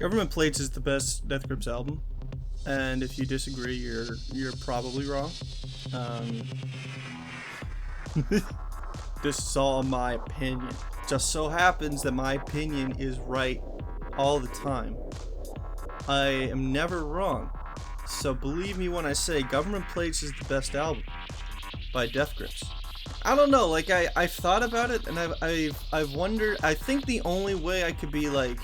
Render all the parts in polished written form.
Government Plates is the best Death Grips album, and if you disagree, you're probably wrong. This is all my opinion. Just so happens that my opinion is right all the time. I am never wrong. So believe me when I say Government Plates is the best album by Death Grips. I don't know, like I've thought about it and I've wondered. I think the only way I could be like,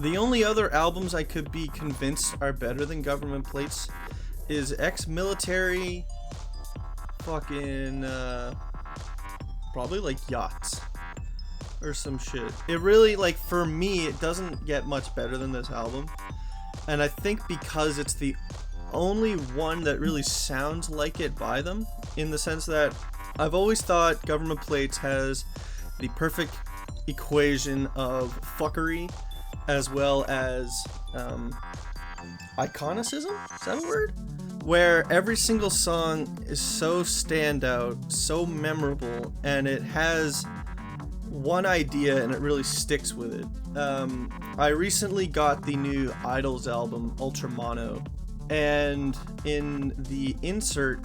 the only other albums I could be convinced are better than Government Plates is Ex-Military, fucking probably like Yachts or some shit. It really, like, for me, it doesn't get much better than this album, and I think because it's the only one that really sounds like it by them, in the sense that I've always thought Government Plates has the perfect equation of fuckery as well as iconicism, is that a word? Where every single song is so standout, so memorable, and it has one idea and it really sticks with it. I recently got the new Idles album, Ultramono, and in the insert,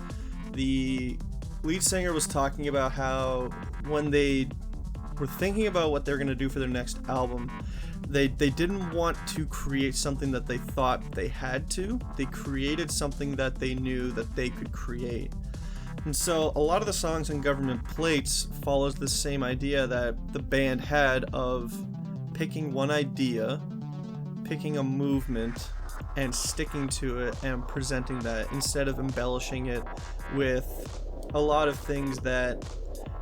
the lead singer was talking about how when they were thinking about what they're going to do for their next album, they didn't want to create something that they thought they had to. They created something that they knew that they could create. And so a lot of the songs on Government Plates follows the same idea that the band had of picking one idea, picking a movement, and sticking to it and presenting that, instead of embellishing it with a lot of things that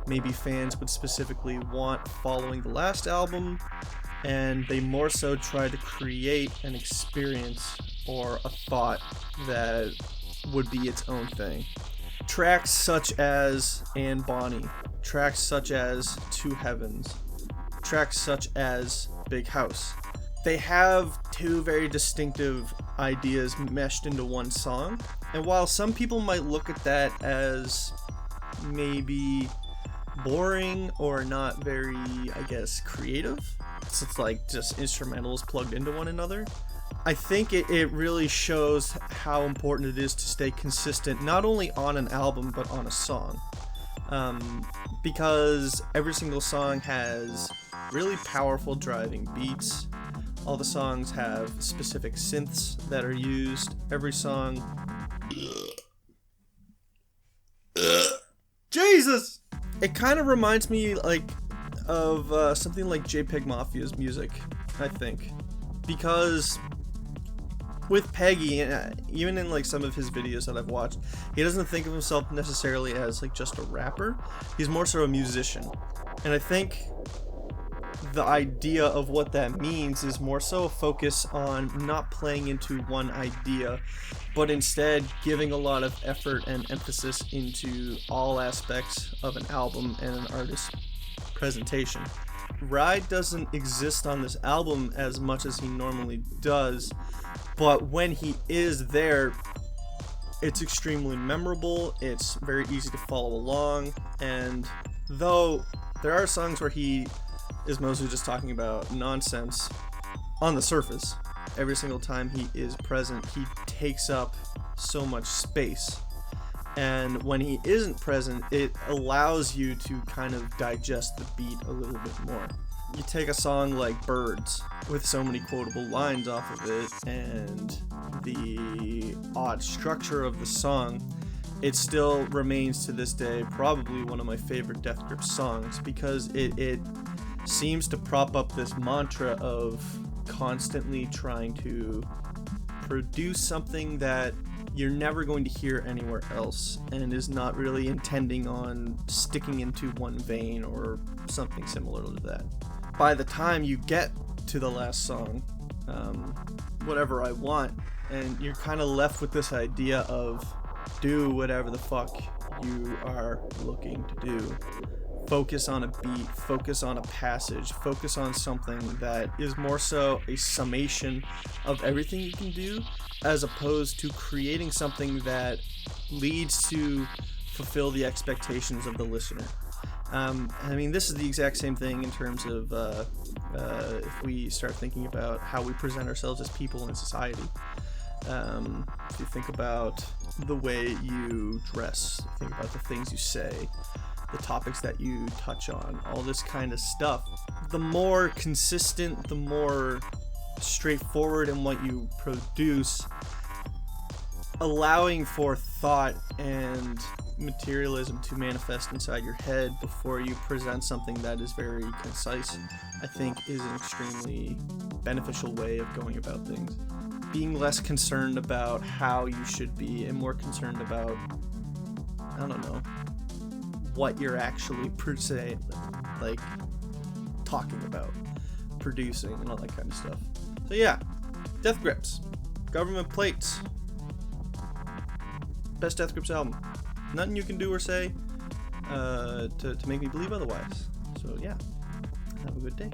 maybe fans would specifically want following the last album, and they more so try to create an experience or a thought that would be its own thing. Tracks such as And Bonnie, tracks such as Two Heavens, tracks such as Big House, they have two very distinctive ideas meshed into one song, and while some people might look at that as maybe boring or not very, I guess, creative, so it's like just instrumentals plugged into one another, I think it really shows how important it is to stay consistent, not only on an album but on a song, because every single song has really powerful driving beats. All the songs have specific synths that are used. Every song... Jesus! It kind of reminds me of something like JPEG Mafia's music, I think. Because with Peggy, even in like some of his videos that I've watched, he doesn't think of himself necessarily as like just a rapper. He's more so a musician. And I think the idea of what that means is more so a focus on not playing into one idea, but instead giving a lot of effort and emphasis into all aspects of an album and an artist's presentation. Ride doesn't exist on this album as much as he normally does, but when he is there, it's extremely memorable, it's very easy to follow along, and though there are songs where he is mostly just talking about nonsense, on the surface, every single time he is present, he takes up so much space. And when he isn't present, it allows you to kind of digest the beat a little bit more. You take a song like Birds, with so many quotable lines off of it, and the odd structure of the song, it still remains to this day probably one of my favorite Death Grips songs, because it seems to prop up this mantra of constantly trying to produce something that you're never going to hear anywhere else, and is not really intending on sticking into one vein or something similar to that. By the time you get to the last song, Whatever I Want, and you're kind of left with this idea of do whatever the fuck you are looking to do. Focus on a beat, focus on a passage, focus on something that is more so a summation of everything you can do, as opposed to creating something that leads to fulfill the expectations of the listener. I mean, this is the exact same thing in terms of if we start thinking about how we present ourselves as people in society. If you think about the way you dress, think about the things you say, the topics that you touch on, all this kind of stuff, the more consistent, the more straightforward in what you produce, allowing for thought and materialism to manifest inside your head before you present something that is very concise, I think is an extremely beneficial way of going about things. Being less concerned about how you should be and more concerned about, I don't know, what you're actually per se, like, talking about, producing, and all that kind of stuff. So yeah, Death Grips, Government Plates, best Death Grips album. Nothing you can do or say to make me believe otherwise. So yeah, have a good day.